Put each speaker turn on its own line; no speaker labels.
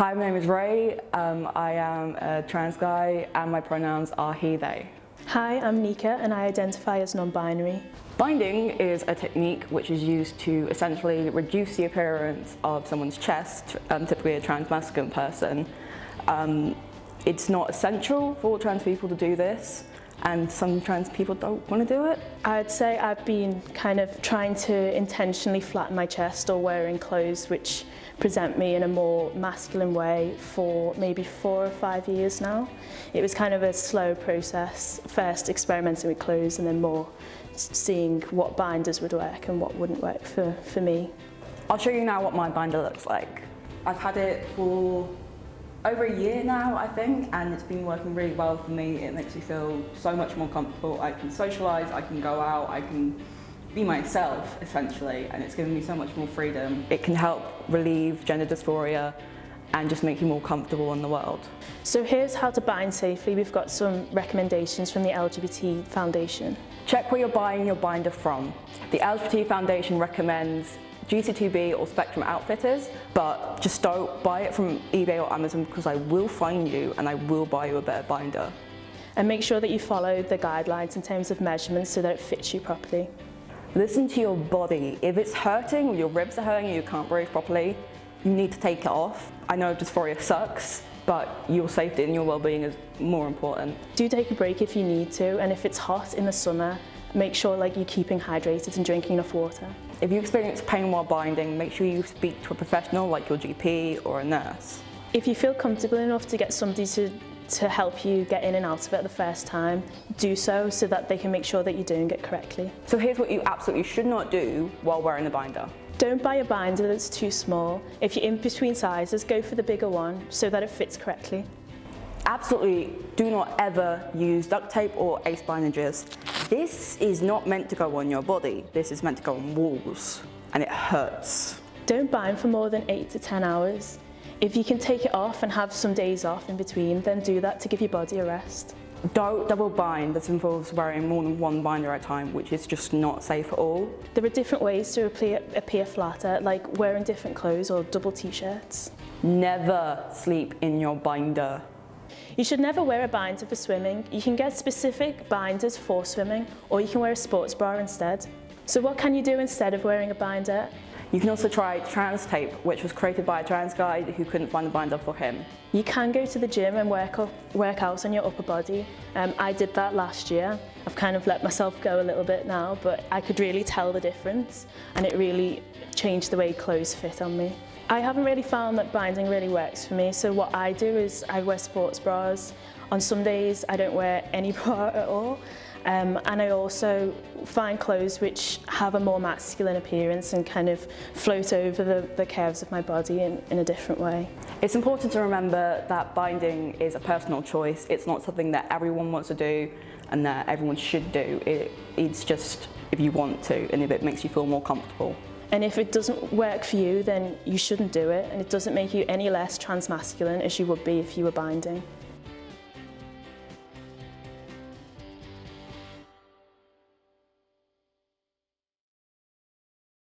Hi, my name is Ray. I am a trans guy and my pronouns are he, they.
Hi, I'm Nneka and I identify as non-binary.
Binding is a technique which is used to essentially reduce the appearance of someone's chest, typically a trans masculine person. It's not essential for trans people to do this, and some trans people don't want to do it.
I'd say I've been kind of trying to intentionally flatten my chest or wearing clothes which present me in a more masculine way for maybe 4 or 5 years now. It was kind of a slow process, first experimenting with clothes and then more seeing what binders would work and what wouldn't work for me.
I'll show you now what my binder looks like. I've had it for over a year now, I think, and it's been working really well for me. It makes me feel so much more comfortable. I can socialise, I can go out, I can be myself, essentially, and it's given me so much more freedom. It can help relieve gender dysphoria and just make you more comfortable in the world.
So here's how to bind safely. We've got some recommendations from the LGBT Foundation.
Check where you're buying your binder from. The LGBT Foundation recommends GC2B or Spectrum Outfitters, but just don't buy it from eBay or Amazon because I will find you and I will buy you a better binder.
And make sure that you follow the guidelines in terms of measurements so that it fits you properly.
Listen to your body. If it's hurting or your ribs are hurting and you can't breathe properly, you need to take it off. I know dysphoria sucks, but your safety and your well-being is more important.
Do take a break if you need to, and if it's hot in the summer, make sure you're keeping hydrated and drinking enough water.
If you experience pain while binding, make sure you speak to a professional like your GP or a nurse.
If you feel comfortable enough to get somebody to help you get in and out of it the first time, do so that they can make sure that you're doing it correctly.
So here's what you absolutely should not do while wearing the binder.
Don't buy a binder that's too small. If you're in between sizes, go for the bigger one so that it fits correctly.
Absolutely do not ever use duct tape or ace bandages. This is not meant to go on your body. This is meant to go on walls, and it hurts.
Don't bind for more than 8 to 10 hours. If you can take it off and have some days off in between, then do that to give your body a rest.
Don't double bind. This involves wearing more than one binder at a time, which is just not safe at all.
There are different ways to appear flatter, like wearing different clothes or double t-shirts.
Never sleep in your binder.
You should never wear a binder for swimming. You can get specific binders for swimming, or you can wear a sports bra instead. So what can you do instead of wearing a binder?
You can also try trans tape, which was created by a trans guy who couldn't find a binder for him.
You can go to the gym and work out on your upper body. I did that last year. I've kind of let myself go a little bit now, but I could really tell the difference, and it really changed the way clothes fit on me. I haven't really found that binding really works for me, so what I do is I wear sports bras. On some days I don't wear any bra at all, and I also find clothes which have a more masculine appearance and kind of float over the curves of my body in a different way.
It's important to remember that binding is a personal choice. It's not something that everyone wants to do and that everyone should do. It's just if you want to and if it makes you feel more comfortable.
And if it doesn't work for you, then you shouldn't do it, and it doesn't make you any less transmasculine as you would be if you were binding.